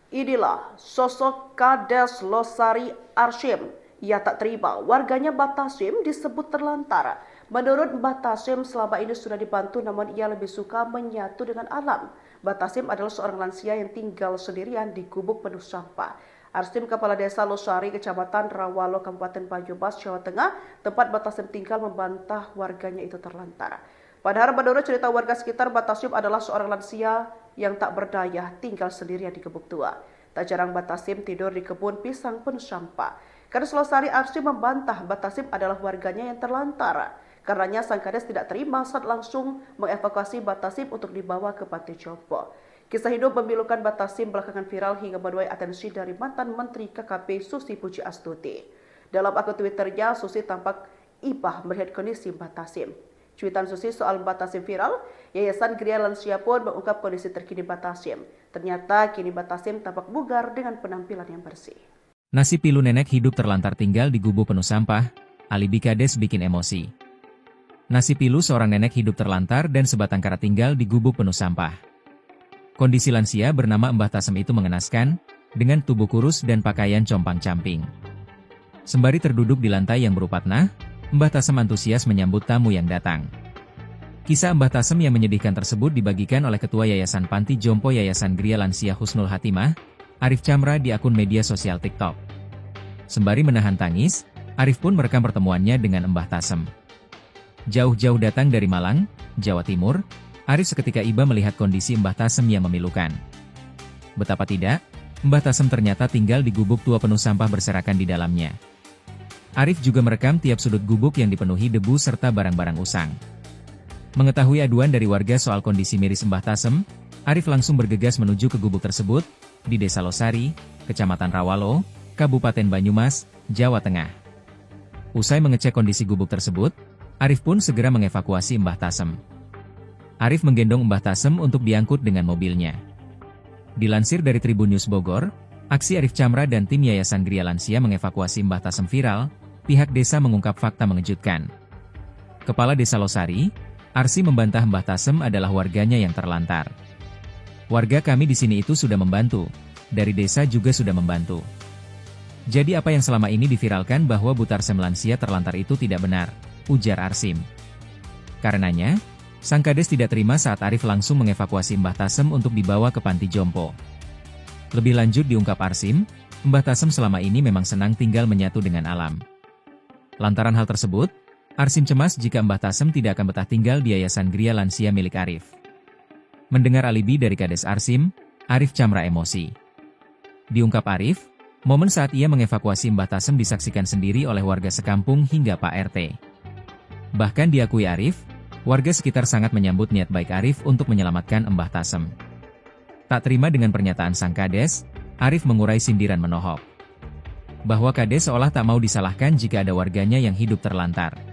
Inilah sosok Kades Losari Arsyim. Ia tak terima warganya Mbah Tashim disebut terlantar. Menurut Mbah Tashim selama ini sudah dibantu namun ia lebih suka menyatu dengan alam. Mbah Tashim adalah seorang lansia yang tinggal sendirian di gubuk penuh sampah. Arsyim Kepala Desa Losari, Kecamatan Rawalo, Kabupaten Banyumas, Jawa Tengah, tempat Mbah Tashim tinggal membantah warganya itu terlantar. Padahal menurut cerita warga sekitar, Mbah Tashim adalah seorang lansia yang tak berdaya tinggal sendirian di gubuk tua. Tak jarang Mbah Tashim tidur di kebun pisang penuh sampah. Kades Losari Arsyim membantah Mbah Tashim adalah warganya yang terlantar. Karenanya sang kades tidak terima saat langsung mengevakuasi Mbah Tashim untuk dibawa ke panti jompo. Kisah hidup memilukan Mbah Tashim belakangan viral hingga menuai atensi dari mantan Menteri KKP Susi Pujiastuti. Dalam akun Twitternya, Susi tampak ibah melihat kondisi Mbah Tashim. Cuitan Susi soal Mbah Tashim viral, Yayasan Gria Lansia pun mengungkap kondisi terkini Mbah Tashim. Ternyata kini Mbah Tashim tampak bugar dengan penampilan yang bersih. Nasib pilu nenek hidup terlantar tinggal di gubuk penuh sampah, alibi kades bikin emosi. Nasib pilu seorang nenek hidup terlantar dan sebatang kara tinggal di gubuk penuh sampah. Kondisi lansia bernama Mbah Tashim itu mengenaskan, dengan tubuh kurus dan pakaian compang-camping. Sembari terduduk di lantai yang berupa tanah, Mbah Tashim antusias menyambut tamu yang datang. Kisah Mbah Tashim yang menyedihkan tersebut dibagikan oleh Ketua Yayasan Panti Jompo Yayasan Gria Lansia Husnul Hatimah, Arif Chamra di akun media sosial TikTok. Sembari menahan tangis, Arif pun merekam pertemuannya dengan Mbah Tashim. Jauh-jauh datang dari Malang, Jawa Timur, Arif seketika iba melihat kondisi Mbah Tashim yang memilukan. Betapa tidak, Mbah Tashim ternyata tinggal di gubuk tua penuh sampah berserakan di dalamnya. Arif juga merekam tiap sudut gubuk yang dipenuhi debu serta barang-barang usang. Mengetahui aduan dari warga soal kondisi miris Mbah Tashim, Arif langsung bergegas menuju ke gubuk tersebut, di Desa Losari, Kecamatan Rawalo, Kabupaten Banyumas, Jawa Tengah. Usai mengecek kondisi gubuk tersebut, Arif pun segera mengevakuasi Mbah Tashim. Arif menggendong Mbah Tashim untuk diangkut dengan mobilnya. Dilansir dari Tribun News Bogor, aksi Arif Chamra dan tim Yayasan Gria Lansia mengevakuasi Mbah Tashim viral, pihak desa mengungkap fakta mengejutkan. Kepala Desa Losari, Arsyim membantah Mbah Tashim adalah warganya yang terlantar. Warga kami di sini itu sudah membantu, dari desa juga sudah membantu. Jadi apa yang selama ini diviralkan bahwa Bu Tashim lansia terlantar itu tidak benar, ujar Arsyim. Karenanya, sang kades tidak terima saat Arif langsung mengevakuasi Mbah Tashim untuk dibawa ke panti jompo. Lebih lanjut diungkap Arsyim, Mbah Tashim selama ini memang senang tinggal menyatu dengan alam. Lantaran hal tersebut, Arsyim cemas jika Mbah Tashim tidak akan betah tinggal di Yayasan Gria Lansia milik Arif. Mendengar alibi dari kades Arsyim, Arif Chamra emosi. Diungkap Arif, momen saat ia mengevakuasi Mbah Tashim disaksikan sendiri oleh warga sekampung hingga Pak RT. Bahkan diakui Arif, warga sekitar sangat menyambut niat baik Arif untuk menyelamatkan Mbah Tashim. Tak terima dengan pernyataan sang kades, Arif mengurai sindiran menohok. Bahwa kades seolah tak mau disalahkan jika ada warganya yang hidup terlantar.